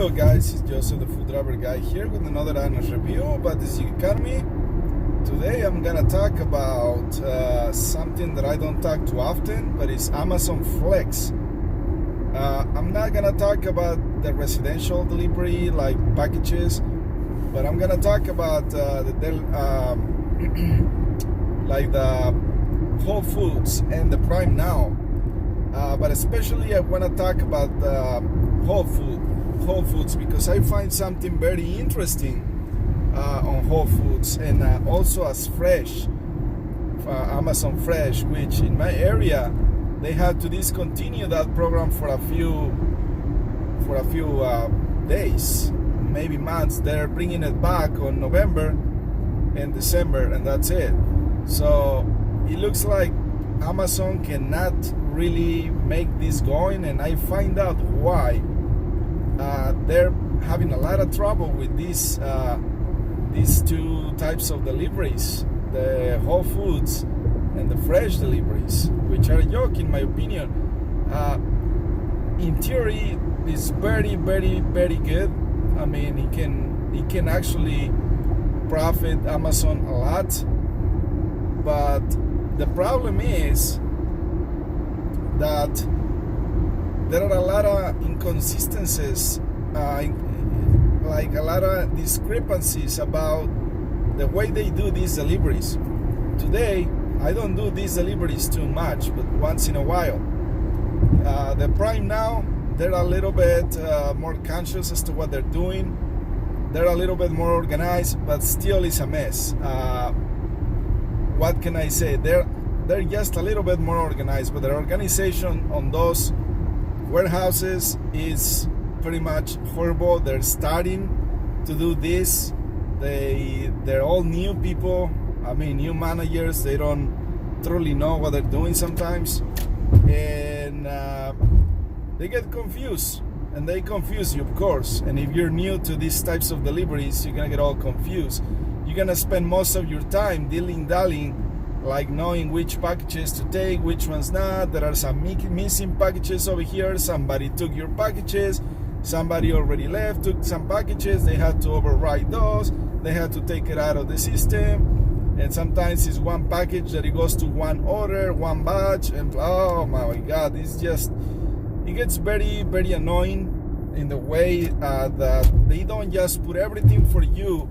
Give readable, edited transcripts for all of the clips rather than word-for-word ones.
Hello guys, it's Joseph the Food Driver Guy here with another honest review about the Zig economy. Today I'm gonna talk about something that I don't talk too often, but it's Amazon Flex. I'm not gonna talk about the residential delivery like packages, but I'm gonna talk about like the Whole Foods and the Prime Now. But especially I want to talk about Whole Foods because I find something very interesting on Whole Foods and also as Fresh, Amazon Fresh, which in my area they had to discontinue that program for a few days, maybe months. They're bringing it back on November and December, and that's it. So it looks like Amazon cannot really make this going, and I find out why. They're having a lot of trouble with these two types of deliveries, the Whole Foods and the Fresh deliveries, which are a joke in my opinion. In theory, it's very, very, very good. I mean, it can actually profit Amazon a lot, but the problem is that there are a lot of inconsistencies, like a lot of discrepancies about the way they do these deliveries. Today, I don't do these deliveries too much, but once in a while. The Prime Now, they're a little bit more conscious as to what they're doing. They're a little bit more organized, but still it's a mess. What can I say? They're just a little bit more organized, but their organization on those warehouses is pretty much horrible. They're starting to do this. They're all new people. I mean, new managers. They don't truly know what they're doing sometimes, and they get confused, and they confuse you, of course. And if you're new to these types of deliveries, you're gonna get all confused. You're gonna spend most of your time dilly-dallying, like knowing which packages to take, which ones not. There are some missing packages over here. Somebody took your packages. Somebody already left, took some packages. They had to override those. They had to take it out of the system. And sometimes it's one package that it goes to one order, one batch. And oh my God, it gets very, very annoying in the way that they don't just put everything for you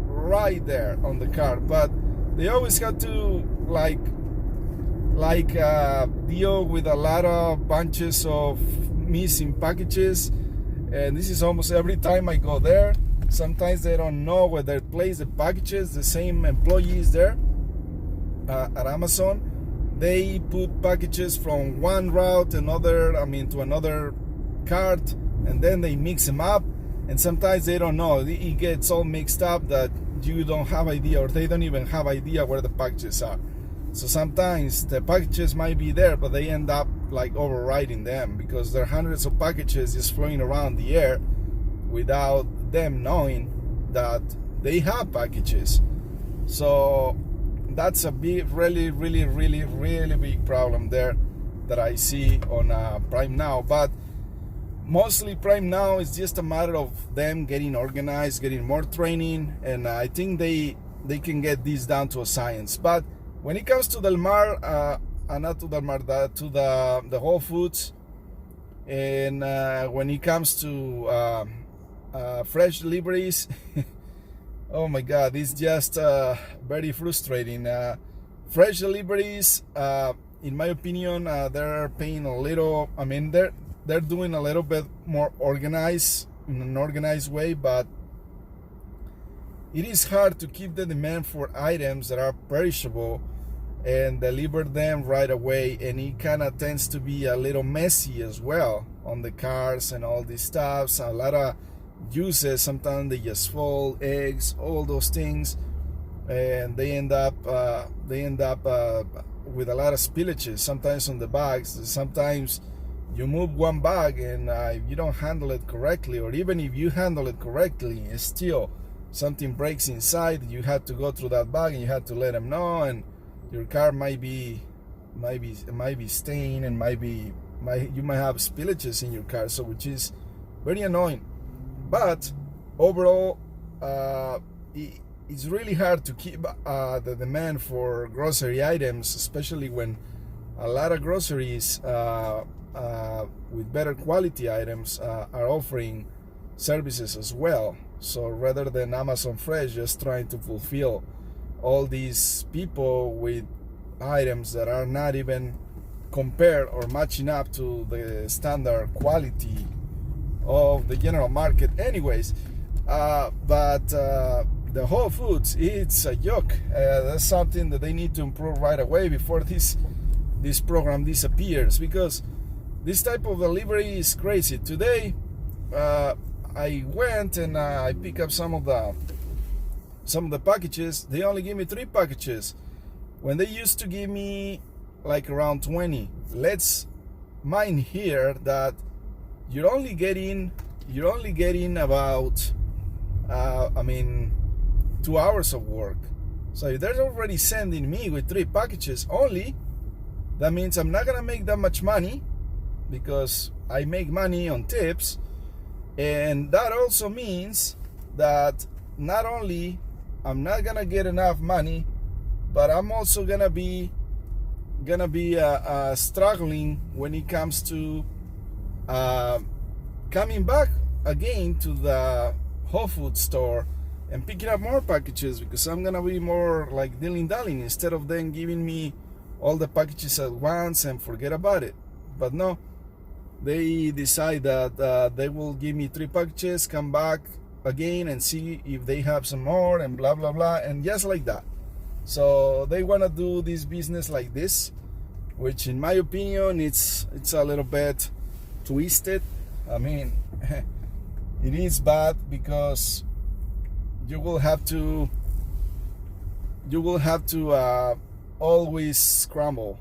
right there on the cart, but they always have to deal with a lot of bunches of missing packages, and this is almost every time I go there. Sometimes they don't know where they place the packages. The same employees there at Amazon, they put packages from one route to another cart, and then they mix them up, and sometimes they don't know. It gets all mixed up that you don't have idea, or they don't even have idea where the packages are. So sometimes the packages might be there, but they end up like overriding them because there are hundreds of packages just floating around the air without them knowing that they have packages. So that's a big, really, really, really, really big problem there that I see on Prime Now. But mostly Prime Now is just a matter of them getting organized, getting more training, and I think they can get this down to a science. But when it comes to Del Mar, not to Del Mar, to the Whole Foods, and when it comes to fresh deliveries, oh my God, it's just very frustrating. Fresh deliveries, in my opinion, they're paying a little. I mean, they're doing a little bit more organized, in an organized way, but it is hard to keep the demand for items that are perishable and deliver them right away, and it kind of tends to be a little messy as well on the cars and all these stuffs. A lot of juices, sometimes they just fall, eggs, all those things, and they end up with a lot of spillages, sometimes on the bags. Sometimes you move one bag and if you don't handle it correctly, or even if you handle it correctly, still something breaks inside. You had to go through that bag and you had to let them know, and your car might be stained, and you might have spillages in your car, so which is very annoying. But overall, it's really hard to keep the demand for grocery items, especially when a lot of groceries with better quality items are offering services as well. So rather than Amazon Fresh just trying to fulfill all these people with items that are not even compared or matching up to the standard quality of the general market anyways, but the Whole Foods, it's a joke. That's something that they need to improve right away before this program disappears, because this type of delivery is crazy. Today I went and I picked up some of the packages. They only give me 3 packages when they used to give me like around 20. Let's mind here that you're only getting about 2 hours of work. So if they're already sending me with 3 packages only, that means I'm not gonna make that much money, because I make money on tips. And that also means that not only I'm not gonna get enough money, but I'm also gonna be struggling when it comes to coming back again to the Whole Foods store and picking up more packages, because I'm gonna be more like dilly-dallying instead of them giving me all the packages at once and forget about it. But no, they decide that they will give me 3 packages, come back again and see if they have some more, and blah blah blah, and just like that. So they want to do this business like this, which in my opinion it's a little bit twisted. I mean, it is bad, because you will have to always scramble,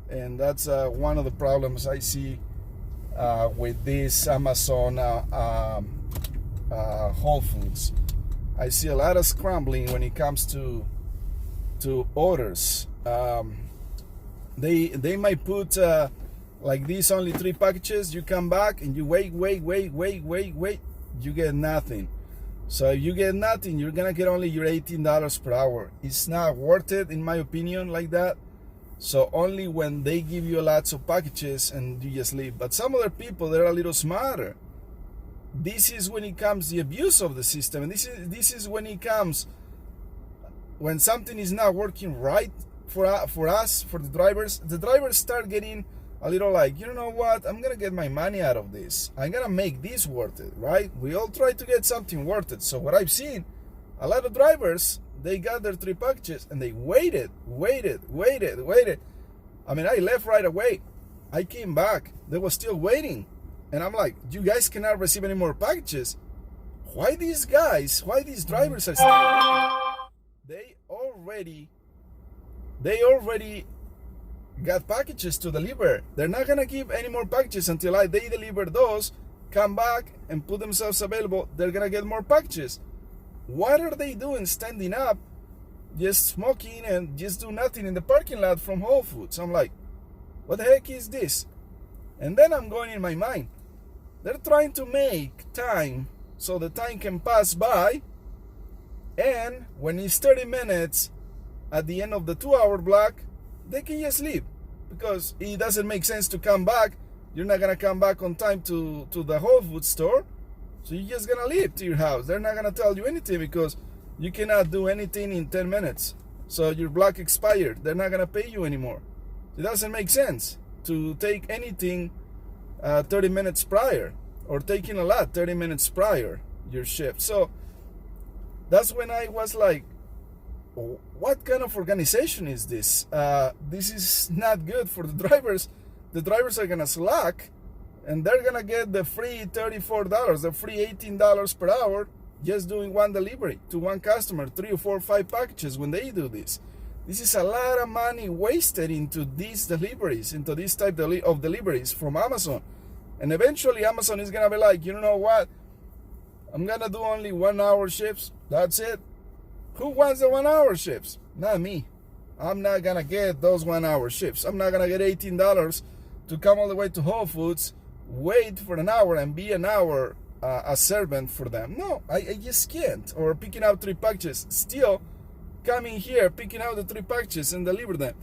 and that's one of the problems I see with this Amazon Whole Foods. I see a lot of scrambling when it comes to orders. They might put like this, only 3 packages. You come back and you wait, you get nothing. So if you get nothing, you're gonna get only your $18 per hour. It's not worth it, in my opinion, like that. So only when they give you lots of packages and you just leave. But some other people, they're a little smarter. This is when it comes the abuse of the system, and this is when it comes when something is not working right for us, for the drivers. The drivers start getting a little like, you know what, I'm gonna get my money out of this. I'm gonna make this worth it, right? We all try to get something worth it. So what I've seen, a lot of drivers, they got their 3 packages and they waited. I mean, I left right away. I came back, they were still waiting. And I'm like, you guys cannot receive any more packages. Why these drivers are still waiting? They already got packages to deliver. They're not gonna give any more packages until they deliver those, come back and put themselves available. They're gonna get more packages. What are they doing standing up, just smoking and just do nothing in the parking lot from Whole Foods? I'm like, what the heck is this? And then I'm going in my mind, they're trying to make time so the time can pass by, and when it's 30 minutes at the end of the 2-hour block, they can just leave, because it doesn't make sense to come back. You're not gonna come back on time to the Whole Foods store, so you're just gonna leave to your house. They're not gonna tell you anything, because you cannot do anything in 10 minutes. So your block expired. They're not gonna pay you anymore. It doesn't make sense to take anything 30 minutes prior, or taking a lot 30 minutes prior your shift. So that's when I was like, what kind of organization is this? This is not good for the drivers. The drivers are gonna slack, and they're gonna get the free $34, the free $18 per hour, just doing one delivery to one customer, 3 or 4 or 5 packages when they do this. This is a lot of money wasted into these deliveries, into this type of deliveries from Amazon. And eventually Amazon is gonna be like, you know what? I'm gonna do only 1-hour shifts. That's it. Who wants the 1-hour shifts? Not me. I'm not gonna get those 1-hour shifts. I'm not gonna get $18 to come all the way to Whole Foods, wait for an hour and be an hour a servant for them. No, I just can't. Or picking out 3 packages, still coming here, picking out the 3 packages and deliver them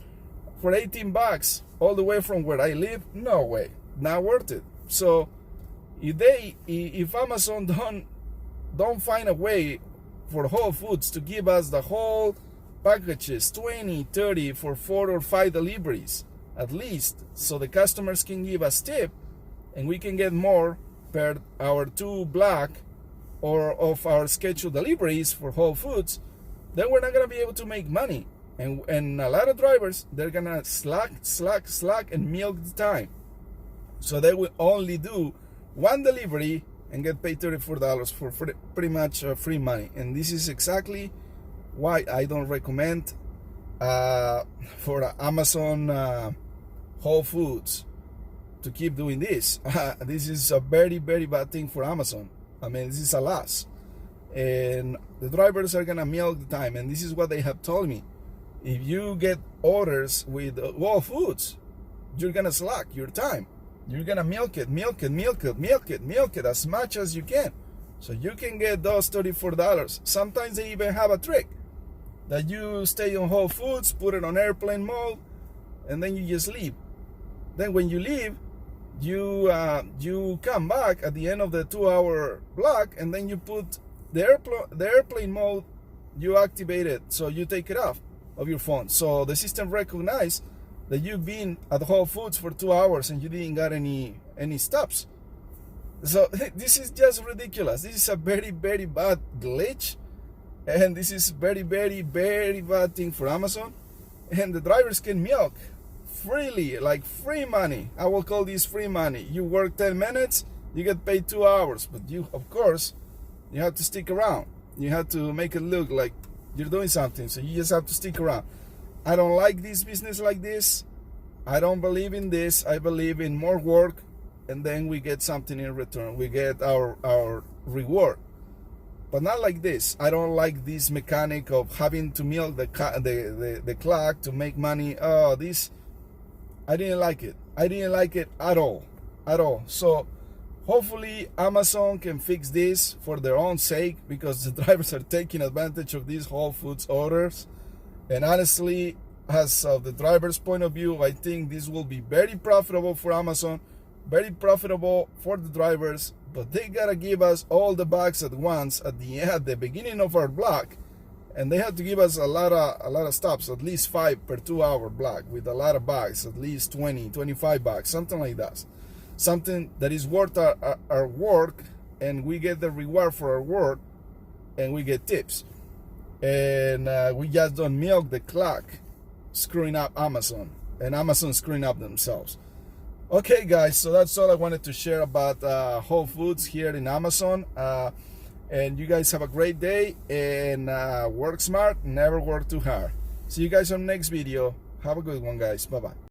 for $18 all the way from where I live. No way, not worth it. So if Amazon don't find a way for Whole Foods to give us the whole packages, 20, 30 for 4 or 5 deliveries at least, so the customers can give us tip and we can get more per our 2 block or of our scheduled deliveries for Whole Foods, then we're not gonna be able to make money. And a lot of drivers, they're gonna slack and milk the time. So they will only do 1 delivery and get paid $34 for pretty much free money. And this is exactly why I don't recommend for Amazon Whole Foods to keep doing this. This is a very, very bad thing for Amazon. I mean, this is a loss. And the drivers are gonna milk the time. And this is what they have told me. If you get orders with Whole Foods, you're gonna slack your time. You're gonna milk it as much as you can, so you can get those $34. Sometimes they even have a trick that you stay on Whole Foods, put it on airplane mode, and then you just leave. Then when you leave, you come back at the end of the 2-hour block, and then you put the airplane mode, you activate it, so you take it off of your phone. So the system recognizes that you've been at Whole Foods for 2 hours and you didn't got any stops. So this is just ridiculous. This is a very, very bad glitch, and this is very, very, very bad thing for Amazon. And the drivers can milk freely, like free money. I will call this free money. You work 10 minutes, you get paid 2 hours, but you, of course, you have to stick around. You have to make it look like you're doing something, so you just have to stick around. I don't like this business like this. I don't believe in this. I believe in more work, and then we get something in return. We get our reward, but not like this. I don't like this mechanic of having to milk the clock to make money. Oh, this, I didn't like it. I didn't like it at all. So hopefully Amazon can fix this for their own sake, because the drivers are taking advantage of these Whole Foods orders. And honestly, as of the driver's point of view, I think this will be very profitable for Amazon, very profitable for the drivers, but they gotta give us all the bags at once at the beginning of our block, and they have to give us a lot of stops, at least 5 per 2-hour block, with a lot of bags, at least 20, 25 bags, something like that. Something that is worth our work, and we get the reward for our work, and we get tips. And we just don't milk the clock, screwing up Amazon, and Amazon screwing up themselves. Okay, guys, so that's all I wanted to share about Whole Foods here in Amazon. And you guys have a great day, and work smart, never work too hard. See you guys on the next video. Have a good one, guys. Bye-bye.